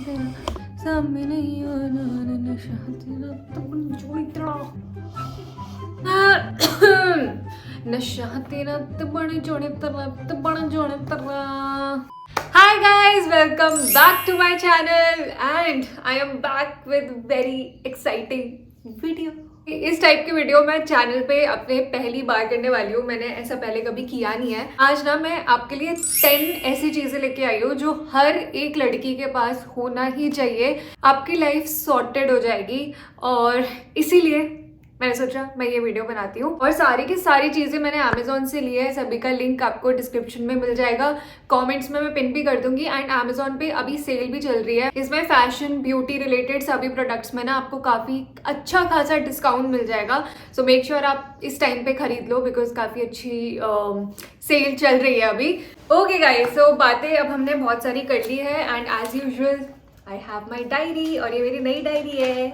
तेरा सामने नहीं आना नशा तेरा तब जोड़ी तेरा नशा तेरा तबड़ जोड़े तेरा। Hi guys, welcome back to my channel and I am back with very exciting video. इस टाइप की वीडियो मैं चैनल पे अपने पहली बार करने वाली हूँ। मैंने ऐसा पहले कभी किया नहीं है। आज ना मैं आपके लिए 10 ऐसी चीजें लेके आई हूँ जो हर एक लड़की के पास होना ही चाहिए। आपकी लाइफ सॉर्टेड हो जाएगी और इसीलिए मैंने सोचा मैं ये वीडियो बनाती हूँ। और सारी की सारी चीजें मैंने Amazon से ली है। सभी का लिंक आपको डिस्क्रिप्शन में मिल जाएगा, कमेंट्स में मैं पिन भी कर दूंगी। एंड Amazon पे अभी सेल भी चल रही है। इसमें फैशन ब्यूटी रिलेटेड सभी प्रोडक्ट्स में ना आपको काफी अच्छा खासा डिस्काउंट मिल जाएगा। सो मेक श्योर आप इस टाइम पे खरीद लो बिकॉज काफी अच्छी सेल चल रही है अभी। ओके गाइस, सो बातें अब हमने बहुत सारी कर ली है and as usual I have my diary और ये मेरी नई डायरी है।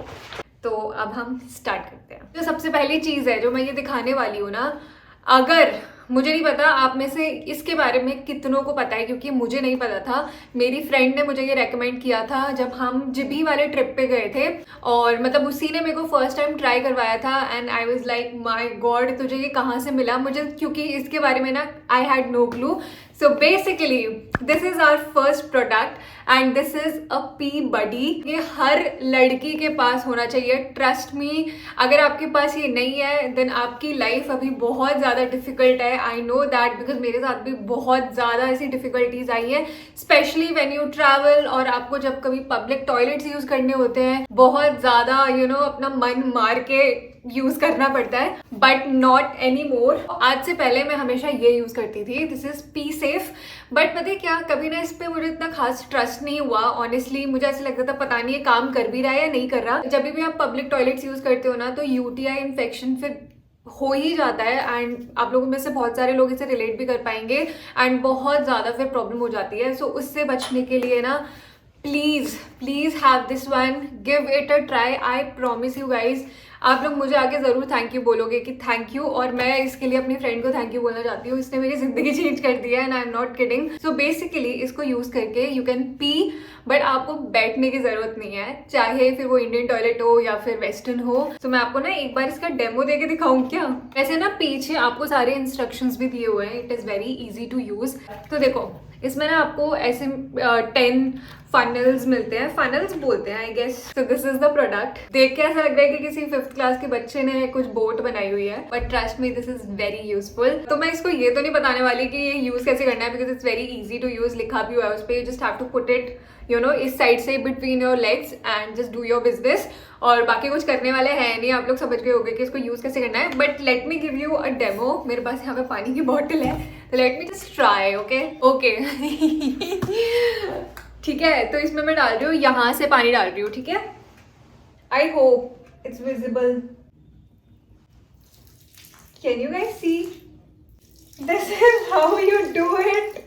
तो अब हम स्टार्ट करते हैं। जो सबसे पहली चीज़ है जो मैं ये दिखाने वाली हूँ ना, अगर मुझे नहीं पता आप में से इसके बारे में कितनों को पता है क्योंकि मुझे नहीं पता था। मेरी फ्रेंड ने मुझे ये रेकमेंड किया था जब हम जिबी वाले ट्रिप पे गए थे और मतलब उसी ने मेरे को फर्स्ट टाइम ट्राई करवाया था and I was like my God तुझे ये कहाँ से मिला। मुझे क्योंकि इसके बारे में ना I had no clue. So basically this is our first product and this is a Pee Buddy. ये हर लड़की के पास होना चाहिए, ट्रस्ट मी। अगर आपके पास ये नहीं है देन आपकी लाइफ अभी बहुत ज़्यादा डिफिकल्ट है। आई नो दैट बिकॉज मेरे साथ भी बहुत ज़्यादा ऐसी डिफिकल्टीज आई हैं, स्पेशली व्हेन यू ट्रैवल और आपको जब कभी पब्लिक टॉयलेट्स यूज करने होते हैं बहुत ज़्यादा अपना मन मार के यूज करना पड़ता है, बट नॉट एनी मोर। आज से पहले मैं हमेशा ये यूज करती थी, this is P safe. But पता है क्या, कभी ना इस पे मुझे इतना खास ट्रस्ट नहीं हुआ ऑनेस्टली। मुझे ऐसा लगता था पता नहीं ये काम कर भी रहा है या नहीं कर रहा। जब भी आप पब्लिक टॉयलेट्स यूज करते हो ना तो यूटीआई इन्फेक्शन फिर हो ही जाता है एंड आप लोगों में से बहुत सारे लोग इसे रिलेट भी कर पाएंगे एंड बहुत ज़्यादा फिर प्रॉब्लम हो जाती है। सो उससे बचने के लिए ना please have this one, give it a try. I promise you guys आप लोग मुझे आके ज़रूर थैंक यू बोलोगे कि थैंक यू, और मैं इसके लिए अपनी फ्रेंड को थैंक यू बोलना चाहती हूँ। इसने मेरी ज़िंदगी चेंज कर दिया and I am not kidding. So basically इसको यूज़ करके यू कैन पी, बट आपको बैठने की ज़रूरत नहीं है, चाहे फिर वो इंडियन टॉयलेट हो या फिर वेस्टर्न हो। तो मैं आपको ना एक बार इसका डेमो दे के दिखाऊँ क्या? वैसे ना पीछे आपको सारे इंस्ट्रक्शंस भी दिए हुए हैं, it is very easy to use. तो देखो इसमें ना आपको ऐसे 10 फनल्स मिलते हैं, फनल्स बोलते हैं I guess. So this is the product. देख के ऐसा लग रहा है कि किसी 5th क्लास के बच्चे ने कुछ बोट बनाई हुई है, but trust me this is very useful. तो मैं इसको ये तो नहीं बताने वाली कि ये यूज कैसे करना है because it's very easy to use, लिखा भी हुआ है उस पर। You just have to put it इस साइड से between your legs and just do your business. और बाकी कुछ करने वाले हैं नहीं, आप लोग समझ गए होंगे कि इसको यूज कैसे करना है। But let me give you a demo. मेरे पास यहाँ पे पानी की बॉटल है तो let me just try. Okay ठीक है, तो इसमें मैं डाल रही हूँ, यहाँ से पानी डाल रही हूँ, ठीक है। I hope it's visible, can you guys see? This is how you do it,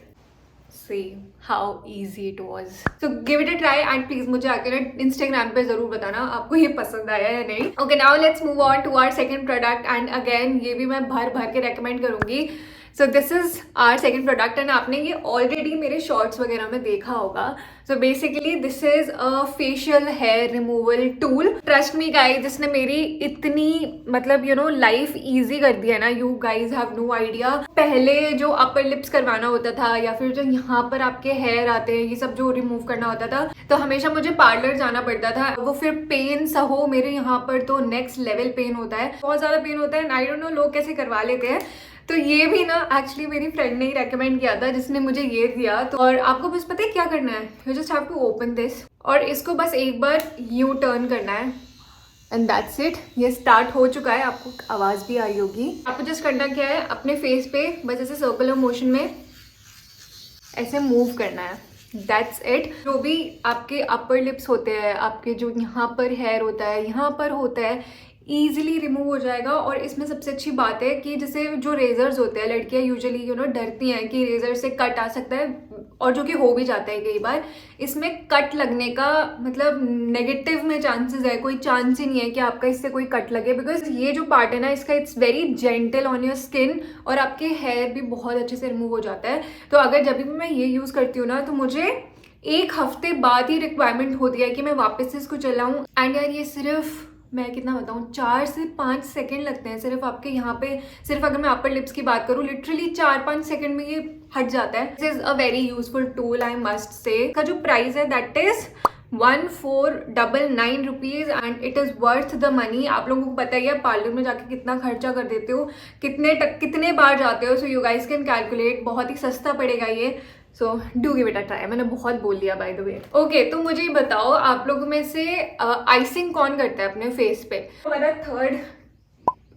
see how easy it was. So give it a try and please मुझे आके ना Instagram पे जरूर बताना आपको ये पसंद आया या नहीं। Okay, now let's move on to our second product and again ये भी मैं भर के रेकमेंड करूँगी। So this is our second product and आपने ये ऑलरेडी मेरे शॉर्ट्स वगैरह में देखा होगा। So basically this is a facial hair removal tool. Trust me guys, जिसने मेरी इतनी मतलब लाइफ ईजी कर दिया ना, you guys have no idea. पहले जो अपर लिप्स करवाना होता था या फिर जो यहाँ पर आपके हेयर आते हैं ये सब जो रिमूव करना होता था तो हमेशा मुझे पार्लर जाना पड़ता था। वो फिर पेन सहो, मेरे यहाँ पर तो नेक्स्ट लेवल पेन होता है, बहुत ज़्यादा पेन होता है एंड आई डोंट नो लोग कैसे करवा लेते हैं। तो ये भी ना एक्चुअली मेरी फ्रेंड ने ही रेकमेंड किया था जिसने मुझे ये दिया। तो और आपको बस पता है क्या करना है, you just have to open this और इसको बस एक बार यू टर्न करना है एंड दैट्स इट। ये स्टार्ट हो चुका है, आपको आवाज़ भी आई होगी। आपको जस्ट करना क्या है, अपने फेस पे बस ऐसे सर्कुलर मोशन में ऐसे मूव करना है, दैट्स इट। जो भी आपके अपर लिप्स होते हैं, आपके जो यहाँ पर हेयर होता है, यहाँ पर होता है, ईजिली रिमूव हो जाएगा। और इसमें सबसे अच्छी बात है कि जैसे जो रेजर्स होते हैं, लड़कियां यूजुअली डरती हैं कि रेजर से कट आ सकता है और जो कि हो भी जाता है कई बार। इसमें कट लगने का मतलब नेगेटिव में चांसेस है, कोई चांस ही नहीं है कि आपका इससे कोई कट लगे बिकॉज ये जो पार्ट है ना इसका it's very gentle on your skin और आपके हेयर भी बहुत अच्छे से रिमूव हो जाता है। तो अगर जब भी मैं ये यूज़ करती हूँ ना तो मुझे एक हफ्ते बाद ही रिक्वायरमेंट होती है कि मैं वापस से इसको चलाऊं। एंड यार ये सिर्फ मैं कितना बताऊं 4 से 5 सेकंड लगते हैं सिर्फ आपके यहाँ पे, सिर्फ अगर मैं अपर लिप्स की बात करूँ लिटरली 4-5 सेकंड में ये हट जाता है। This is a very useful tool I must say. का जो प्राइस है that is 1499 rupees and it is worth the money. आप लोगों को पता ही है पार्लर में जाके कितना खर्चा कर देते हो, कितने बार जाते हो, so you guys can calculate, बहुत ही सस्ता पड़ेगा ये। सो do give it a try. मैंने बहुत बोल दिया बाय द वे। ओके, तो मुझे बताओ आप लोगों में से आइसिंग कौन करता है अपने फेस पे। हमारा थर्ड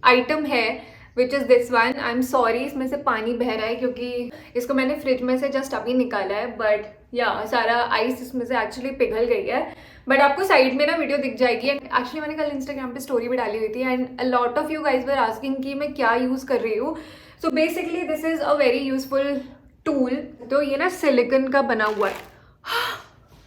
आइटम है which is this one. I am sorry इसमें से पानी बह रहा है क्योंकि इसको मैंने फ्रिज में से जस्ट अभी निकाला है, बट या सारा आइस इसमें से एक्चुअली पिघल गई है। बट आपको साइड में ना वीडियो दिख जाएगी। एक्चुअली मैंने कल इंस्टाग्राम पे स्टोरी भी डाली हुई थी and a lot of you guys were asking कि मैं क्या यूज़ कर रही हूँ। सो basically this is a very useful tool. तो ये ना सिलिकॉन का बना हुआ है।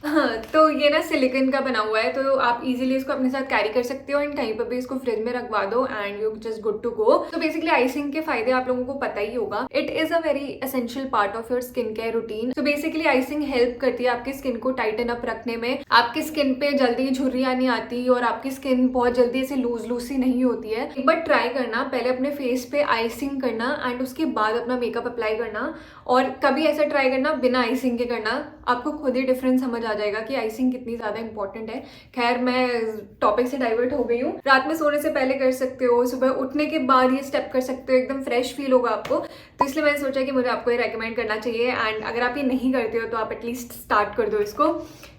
हाँ, तो ये ना सिलिकॉन का बना हुआ है, तो आप इजीली इसको अपने साथ कैरी कर सकते हो एंड कहीं पर भी इसको फ्रिज में रखवा दो and you just good to go. तो बेसिकली आइसिंग के फायदे आप लोगों को पता ही होगा। It is a very essential part of your skin care routine. तो बेसिकली आइसिंग हेल्प करती है आपकी स्किन को टाइटन अप रखने में। आपकी स्किन पे जल्दी झुर्रियां नहीं आती और आपकी स्किन बहुत जल्दी ऐसे लूज लूज सी नहीं होती है। एक बार ट्राई करना, पहले अपने फेस पे आइसिंग करना एंड उसके बाद अपना मेकअप अप्लाई करना, और कभी ऐसा ट्राई करना बिना आइसिंग के करना। आपको खुद ही डिफरेंस समझ आ जाएगा कि आइसिंग कितनी ज्यादा इंपॉर्टेंट है। खैर मैं टॉपिक से डाइवर्ट हो गई हूँ। रात में सोने से पहले कर सकते हो, सुबह उठने के बाद ये स्टेप कर सकते हो, एकदम फ्रेश फील होगा आपको। तो इसलिए मैंने सोचा कि मुझे आपको ये रेकमेंड करना चाहिए एंड अगर आप ये नहीं करते हो तो आप एटलीस्ट स्टार्ट कर दो इसको।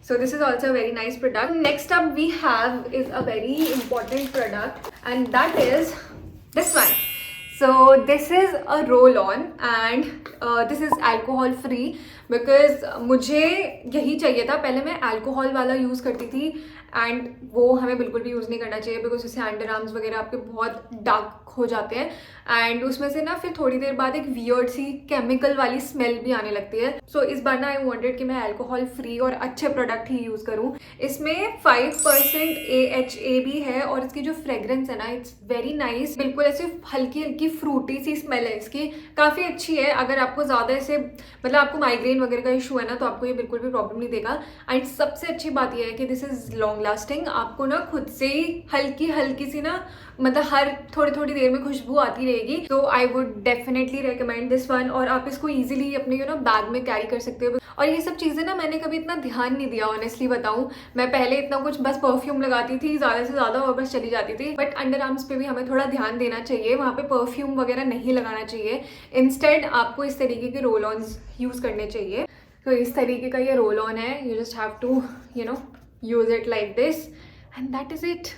So this is also a very nice product. Next up we have is a very important product and that is this one. So this is a roll-on and this is alcohol free because मुझे यही चाहिए था। पहले मैं alcohol वाला use करती थी and वो हमें बिल्कुल भी यूज़ नहीं करना चाहिए बिकॉज उससे अंडर आर्म्स वगैरह आपके बहुत डार्क हो जाते हैं एंड उसमें से ना फिर थोड़ी देर बाद एक वियर्ड सी केमिकल वाली स्मेल भी आने लगती है। सो इस बार ना आई वांटेड कि मैं अल्कोहल फ्री और अच्छे प्रोडक्ट ही यूज़ करूँ। इसमें 5% AHA भी है और इसकी जो फ्रेग्रेंस है ना इट्स वेरी नाइस। बिल्कुल ऐसे हल्की हल्की फ्रूटी सी स्मेल है इसकी, काफ़ी अच्छी है। अगर आपको ज़्यादा ऐसे मतलब आपको माइग्रेन वगैरह का इशू है ना तो आपको ये बिल्कुल भी प्रॉब्लम नहीं देगा। एंड सबसे अच्छी बात यह है कि दिस इज़ लॉन्ग लास्टिंग। आपको ना खुद से ही हल्की हल्की सी ना मतलब हर थोड़ी थोड़ी देर में खुशबू आती रहेगी। तो आई would definitely recommend this one. और आप इसको इजीली अपने बैग में कैरी कर सकते हो। और ये सब चीज़ें ना मैंने कभी इतना ध्यान नहीं दिया ऑनेस्टली बताऊं। मैं पहले इतना कुछ बस परफ्यूम लगाती थी ज़्यादा से ज़्यादा और बस चली जाती थी। बट अंडर आर्म्स पे भी हमें थोड़ा ध्यान देना चाहिए, वहाँ पे परफ्यूम वगैरह नहीं लगाना चाहिए। इंस्टेड आपको इस तरीके के रोल ऑन्स यूज़ करने चाहिए। तो इस तरीके का ये रोल ऑन है, you just have to use it like this and that is it.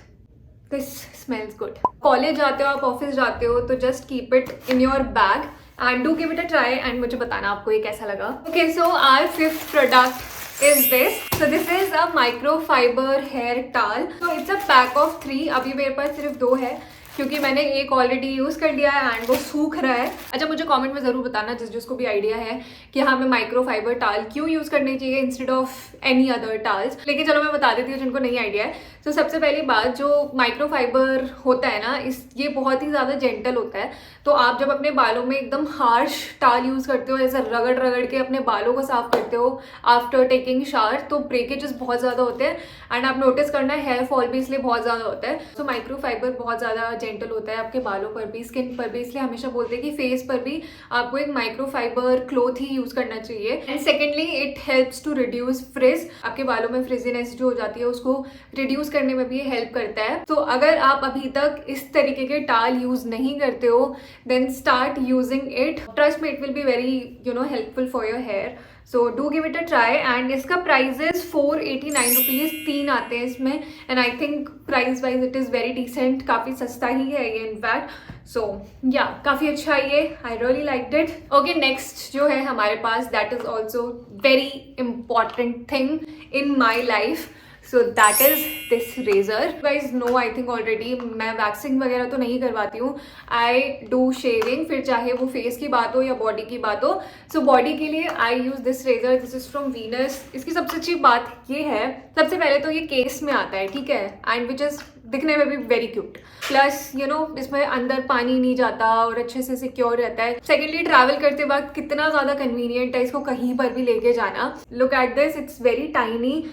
This smells good. College जाते हो आप, ऑफिस जाते हो, तो just keep it in your bag and do give it a try एंड मुझे बताना आपको ये कैसा लगा। Okay, so our fifth product is this. So this is a microfiber hair towel. So it's a pack of 3. अभी मेरे पास सिर्फ 2 है क्योंकि मैंने एक ऑलरेडी यूज़ कर लिया है एंड वो सूख रहा है। अच्छा, मुझे कमेंट में ज़रूर बताना जिसको भी आइडिया है कि हमें माइक्रोफाइबर टाल क्यों यूज़ करनी चाहिए इंस्टेड ऑफ एनी अदर टाल्स। लेकिन चलो मैं बता देती हूँ जिनको नहीं आइडिया है। तो सबसे पहली बात, जो माइक्रोफाइबर होता है ना ये बहुत ही ज़्यादा जेंटल होता है। तो आप जब अपने बालों में एकदम हार्श टाल यूज़ करते हो, ऐसा रगड़ रगड़ के अपने बालों को साफ करते हो आफ्टर टेकिंग शावर, तो ब्रेकेजेस बहुत ज़्यादा होते हैं एंड आप नोटिस करना हेयर फॉल भी इसलिए बहुत ज़्यादा होता है। तो माइक्रोफाइबर बहुत ज़्यादा जेंटल होता है आपके बालों पर भी, स्किन पर भी। इसलिए हमेशा बोलते हैं कि फेस पर भी आपको एक माइक्रोफाइबर क्लॉथ ही यूज़ करना चाहिए। And secondly it helps to reduce frizz. आपके बालों में फ्रिजीनेस जो हो जाती है उसको रिड्यूस करने में भी हेल्प करता है। तो अगर आप अभी तक इस तरीके के टाल यूज़ नहीं करते हो then start using it. Trust me, it will be very helpful for your hair. So do give it a try and इसका प्राइस इज 489 रुपीज़। 3 आते हैं इसमें and I think price wise it is very decent, काफ़ी सस्ता ही है ये in fact. सो या काफ़ी अच्छा है ये, I really liked it. Okay, next जो है हमारे पास that is also very important thing in my life. So that is this razor. Guys no I think already मैं वैक्सिंग वगैरह तो नहीं करवाती हूँ, आई डू शेविंग, फिर चाहे वो फेस की बात हो या बॉडी की बात हो। सो बॉडी के लिए I use this razor, this is from Venus. इसकी सबसे अच्छी बात ये है, सबसे पहले तो ये केस में आता है, ठीक है, एंड विच इज दिखने में भी वेरी क्यूट, प्लस इसमें अंदर पानी नहीं जाता और अच्छे से सिक्योर रहता है। सेकेंडली, ट्रैवल करते वक्त कितना ज़्यादा कन्वीनियंट है इसको कहीं पर भी लेके जाना। Look at this, it's very tiny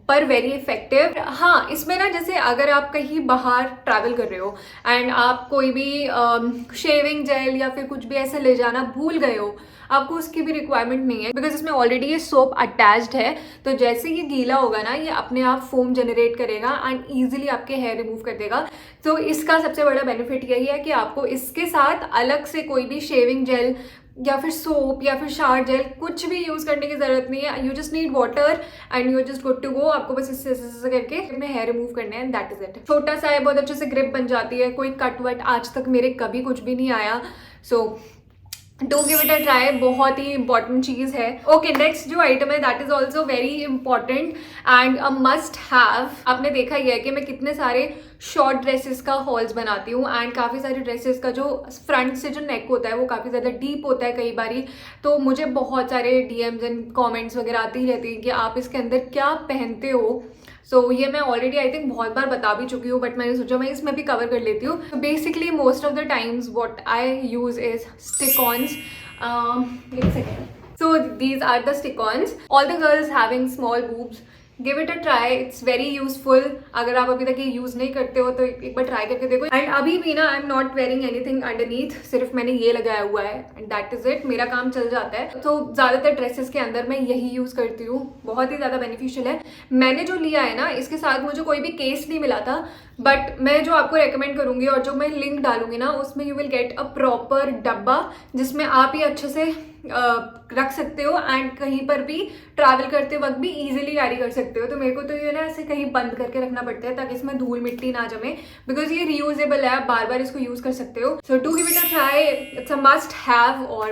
पर वेरी इफेक्टिव। हाँ, इसमें ना जैसे अगर आप कहीं बाहर ट्रैवल कर रहे हो एंड आप कोई भी शेविंग जेल या फिर कुछ भी ऐसे ले जाना भूल गए हो, आपको उसकी भी रिक्वायरमेंट नहीं है, बिकॉज इसमें ऑलरेडी ये सोप अटैच्ड है। तो जैसे ये गीला होगा ना, ये अपने आप फोम जनरेट करेगा एंड ईजिली आपके हेयर रिमूव कर देगा। तो इसका सबसे बड़ा बेनिफिट यही है कि आपको इसके साथ अलग से कोई भी शेविंग जेल या फिर सोप या फिर शावर जेल कुछ भी यूज करने की जरूरत नहीं है। You just need water and you just good to go. आपको बस इससे करके अपने हेयर रिमूव करने हैं, दैट इज इट। छोटा सा है, बहुत अच्छे से ग्रिप बन जाती है, कोई कट वट आज तक मेरे कभी कुछ भी नहीं आया। सो do give it a try, बहुत ही इंपॉर्टेंट चीज़ है। ओके, नेक्स्ट जो आइटम है that is also very important and a must have. आपने देखा ही है कि मैं कितने सारे शॉर्ट ड्रेसेस का हॉल्स बनाती हूँ एंड काफ़ी सारे ड्रेसेस का जो फ्रंट से जो नेक होता है वो काफ़ी ज़्यादा डीप होता है कई बारी। तो मुझे बहुत सारे डीएम्स एंड कॉमेंट्स वगैरह आती ही रहती हैं कि आप इसके अंदर क्या पहनते हो। सो ये मैं ऑलरेडी आई थिंक बहुत बार बता भी चुकी हूँ, बट मैंने सोचा मैं इसमें भी कवर कर लेती हूँ। तो basically most of the times what I use is stick-ons. एक second. So these are the stick-ons. All the girls having small boobs, give it a try, it's very useful. अगर आप अभी तक ये यूज नहीं करते हो तो एक बार ट्राई करके देखो। एंड अभी भी ना I am not wearing anything underneath, सिर्फ मैंने ये लगाया हुआ है एंड दैट इज इट। मेरा काम चल जाता है। तो ज्यादातर ड्रेसेस के अंदर मैं यही यूज करती हूँ, बहुत ही ज्यादा बेनिफिशियल है। मैंने जो लिया है ना, इसके साथ मुझे कोई भी केस नहीं मिला था, बट मैं जो आपको रेकमेंड करूंगी और जो मैं लिंक डालूंगी ना, उसमें you will get a proper डब्बा जिसमें आप ये अच्छे से रख सकते हो एंड कहीं पर भी ट्रैवल करते वक्त भी इजीली कैरी कर सकते हो। तो मेरे को तो ये ना ऐसे कहीं बंद करके रखना पड़ता है ताकि इसमें धूल मिट्टी ना जमे, बिकॉज ये रीयूजेबल है, आप बार बार इसको यूज कर सकते हो। So do give it a try, it's a must have. और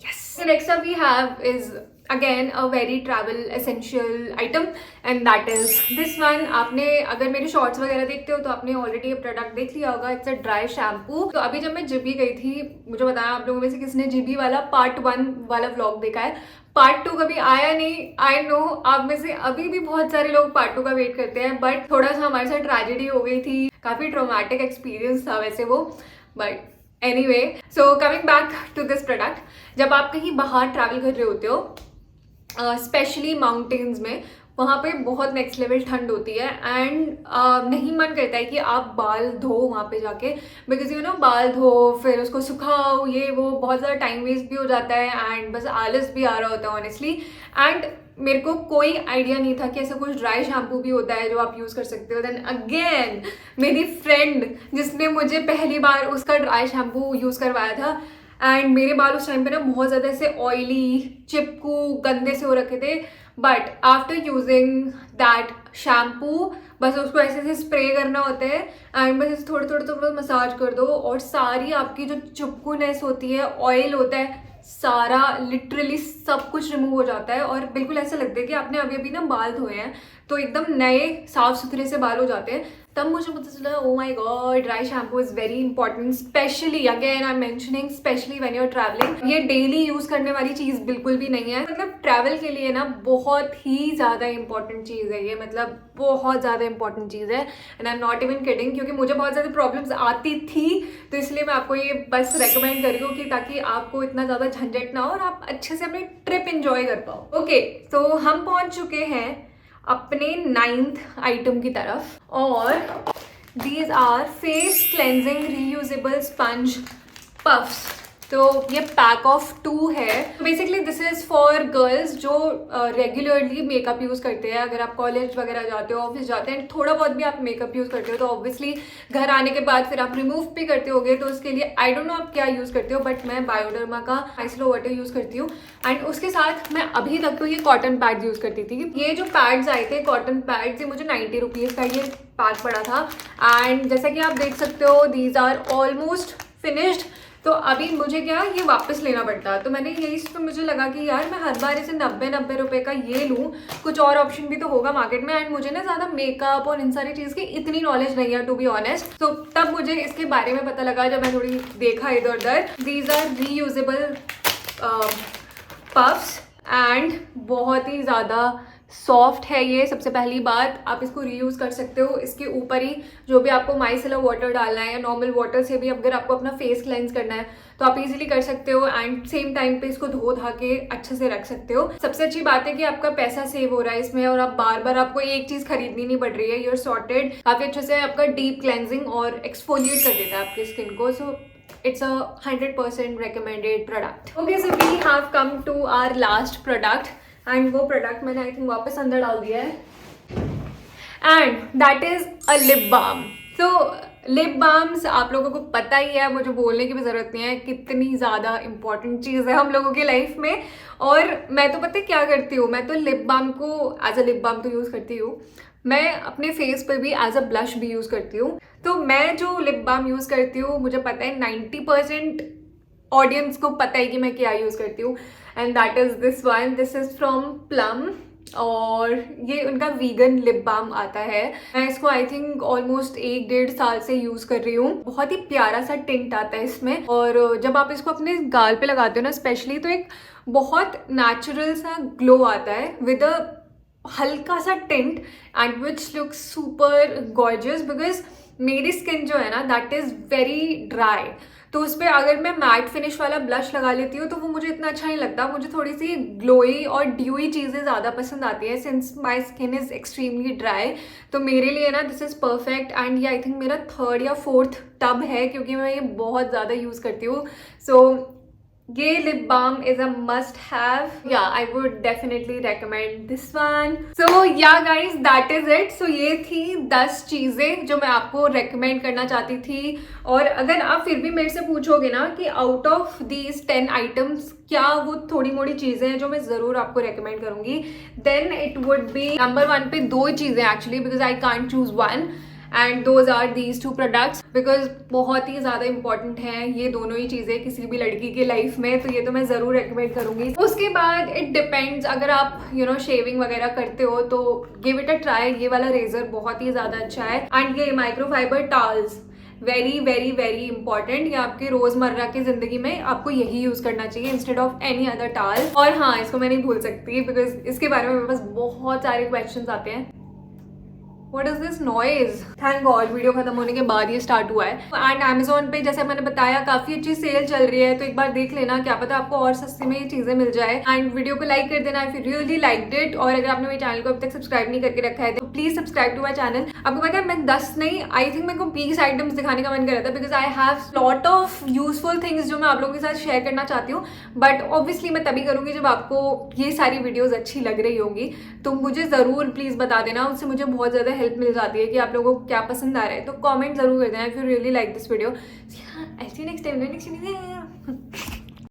yes, next up we have is again a very travel essential item and that is this one. आपने अगर मेरे शॉर्ट्स वगैरह देखते हो तो आपने ऑलरेडी ये प्रोडक्ट देख लिया होगा। It's a dry shampoo. तो अभी जब मैं जीबी गई थी, मुझे बताया आप लोगों में से किसने जीबी वाला पार्ट 1 वाला व्लॉग देखा है। पार्ट 2 कभी आया नहीं। आई नो आप में से अभी भी बहुत सारे लोग पार्ट 2 का वेट करते हैं, बट थोड़ा सा हमारे साथ ट्रेजेडी हो गई थी, काफी ट्रॉमेटिक एक्सपीरियंस था वैसे वो, but anyway. So coming back to this product, जब आप कहीं बाहर ट्रैवल कर रहे होते हो, स्पेशली माउंटेन्स में, वहाँ पे बहुत नेक्स्ट लेवल ठंड होती है एंड नहीं मन करता है कि आप बाल धो वहाँ पे जाके, बिकॉज बाल धो फिर उसको सुखाओ, ये वो बहुत ज़्यादा टाइम वेस्ट भी हो जाता है एंड बस आलस भी आ रहा होता है ऑनेस्टली। एंड मेरे को कोई आइडिया नहीं था कि ऐसा कुछ ड्राई शैम्पू भी होता है जो आप यूज़ कर सकते हो। देन अगेन मेरी फ्रेंड जिसने मुझे पहली बार उसका ड्राई शैम्पू यूज़ करवाया था एंड मेरे बाल उस टाइम पे ना बहुत ज़्यादा ऐसे ऑयली, चिपकू, गंदे से हो रखे थे, but after using that shampoo बस उसको ऐसे ऐसे स्प्रे करना होता है एंड बस ऐसे थोड़े थोड़े थोड़े मसाज कर दो और सारी आपकी जो चिपकूनेस होती है, ऑयल होता है, सारा लिटरली सब कुछ रिमूव हो जाता है और बिल्कुल ऐसा लगता है कि आपने अभी अभी ना बाल धोए हैं, तो एकदम नए साफ सुथरे से बाल हो जाते हैं। तब मुझे पता चला oh my god, dry shampoo is very important, specially again I am mentioning specially when you are travelling. ये डेली यूज करने वाली चीज बिल्कुल भी नहीं है, मतलब ट्रैवल के लिए ना बहुत ही ज्यादा इंपॉर्टेंट चीज है ये, मतलब बहुत ज्यादा इंपॉर्टेंट चीज है and I am not even kidding, क्योंकि मुझे बहुत ज्यादा प्रॉब्लम्स आती थी, तो इसलिए मैं आपको ये बस रेकमेंड कर रही हूँ कि ताकि आपको इतना ज्यादा झंझट ना हो और आप अच्छे से अपनी ट्रिप एंजॉय कर पाओ। ओके, तो हम पहुंच चुके हैं अपने 9th आइटम की तरफ और these are face cleansing reusable sponge puffs. तो ये पैक ऑफ 2 है। Basically this is for girls जो रेगुलरली मेकअप यूज करते हैं। अगर आप कॉलेज वगैरह जाते हो, ऑफिस जाते हैं, थोड़ा बहुत भी आप मेकअप यूज करते हो, तो ऑब्वियसली घर आने के बाद फिर आप रिमूव भी करते होगे, तो उसके लिए आई डोंट नो आप क्या यूज करते हो, बट मैं बायोडर्मा का आइसलो वाटर यूज करती हूँ एंड उसके साथ मैं अभी तक तो ये कॉटन पैड्स यूज करती थी। ये जो पैड्स आए थे कॉटन पैड्स, ये मुझे 90 रुपीज़ का ये पैक पड़ा था एंड जैसा कि आप देख सकते हो दीज आर ऑलमोस्ट फिनिश्ड। तो अभी मुझे क्या ये वापस लेना पड़ता, तो मैंने यही तो मुझे लगा कि यार मैं हर बार इसे 90 रुपए का ये लूँ, कुछ और ऑप्शन भी तो होगा मार्केट में। एंड मुझे ना ज़्यादा मेकअप और इन सारी चीज़ की इतनी नॉलेज नहीं है टू बी ऑनेस्ट, तो तब मुझे इसके बारे में पता लगा जब मैं थोड़ी देखा इधर उधर। These are reusable puffs and बहुत ही ज़्यादा सॉफ्ट है ये, सबसे पहली बात। आप इसको रीयूज़ कर सकते हो। इसके ऊपर ही जो भी आपको माइसेलर वाटर डालना है या नॉर्मल वाटर से भी अगर आपको अपना फेस क्लेंस करना है तो आप इजीली कर सकते हो, एंड सेम टाइम पे इसको धो धा के अच्छे से रख सकते हो। सबसे अच्छी बात है कि आपका पैसा सेव हो रहा है इसमें, और आप बार बार आपको एक चीज खरीदनी नहीं पड़ रही है। You're sorted. काफी अच्छे से आपका डीप क्लेंजिंग और एक्सफोलिएट कर देता है आपकी स्किन को। सो it's a 100% recommended product. Okay, so we have come to our last product, and वो product मैंने I think वापस अंदर डाल दिया है, and that is a lip balm. So lip balms आप लोगों को पता ही है, मुझे बोलने की भी ज़रूरत नहीं है कितनी ज़्यादा इंपॉर्टेंट चीज़ है हम लोगों की लाइफ में। और मैं तो पता है क्या करती हूँ, मैं तो लिप बाम को एज अ लिप बाम तो यूज़ करती हूँ, मैं अपने फेस पे भी एज अ ब्लश भी यूज़ करती हूँ। तो मैं जो लिप बाम यूज़ करती हूँ, मुझे पता है 90% ऑडियंस को पता है कि मैं क्या यूज़ करती हूँ, and that is this one. This is from plum, और ये उनका वीगन लिप बाम आता है। मैं इसको आई थिंक ऑलमोस्ट 1-1.5 साल से यूज़ कर रही हूँ। बहुत ही प्यारा सा टिंट आता है इसमें, और जब आप इसको अपने गाल पे लगाते हो ना स्पेशली, तो एक बहुत नेचुरल सा ग्लो आता है विद अ हल्का सा tint, and which looks super gorgeous. Because मेरी स्किन जो है ना दैट इज़ वेरी ड्राई, तो उस पर अगर मैं मैट फिनिश वाला ब्लश लगा लेती हूँ तो वो मुझे इतना अच्छा नहीं लगता। मुझे थोड़ी सी ग्लोई और ड्यूई चीज़ें ज़्यादा पसंद आती है, since my skin is extremely dry. तो मेरे लिए ना दिस इज़ परफेक्ट, एंड ये आई थिंक मेरा 3rd या 4th टब है, क्योंकि मैं ये बहुत ज़्यादा यूज़ करती हूँ। सो ये lip balm is a must have. Yeah I would definitely recommend this one. So yeah guys, that is it. So ये थी 10 चीज़ें जो मैं आपको रेकमेंड करना चाहती थी। और अगर आप फिर भी मेरे से पूछोगे ना कि आउट ऑफ दीज 10 आइटम्स क्या वो थोड़ी मोड़ी चीज़ें हैं जो मैं ज़रूर आपको रेकमेंड करूँगी, then it would be number 1 पे 2 चीज़ें actually, because I can't choose one, and those are these 2 products, because बहुत ही ज़्यादा इंपॉर्टेंट हैं ये दोनों ही चीज़ें किसी भी लड़की की लाइफ में। तो ये तो मैं ज़रूर रेकमेंड करूँगी। उसके बाद इट डिपेंड्स, अगर आप शेविंग वगैरह करते हो तो गिव इट अ ट्राई। ये वाला रेजर बहुत ही ज़्यादा अच्छा है, एंड ये माइक्रोफाइबर टाल्स वेरी वेरी वेरी इंपॉर्टेंट। ये आपके रोजमर्रा की जिंदगी में आपको यही यूज करना चाहिए इंस्टेड ऑफ एनी अदर टाल। और हाँ, इसको मैं नहीं भूल सकती बिकॉज इसके बारे में मेरे पास बहुत सारे क्वेश्चंस आते हैं। What is this noise? Thank God video खत्म होने के बाद ये स्टार्ट हुआ है। एंड Amazon पे जैसे मैंने बताया काफी अच्छी सेल चल रही है, तो एक बार देख लेना, क्या पता आपको और सस्ते में ये चीजें मिल जाए। एंड वीडियो को लाइक कर देना if you really liked it, और अगर आपने मेरे चैनल को अभी तक सब्सक्राइब नहीं करके रखा है तो please subscribe to my channel. आपको पता है मैं 10 नहीं, आई थिंक मेरे को 20 आइटम्स दिखाने का मन कर रहा था, because I have lot of useful things जो मैं आप लोगों के साथ शेयर करना चाहती हूँ। बट ऑब्वियसली मैं तभी करूँगी जब आपको ये सारी वीडियोज अच्छी लग रही होगी। तो मुझे ज़रूर प्लीज़ बता देना, उससे मुझे बहुत ज़्यादा हेल्प मिल जाती है कि आप लोगों को क्या पसंद आ रहा है। तो कमेंट जरूर कर देना if you really like this video. I see you next time.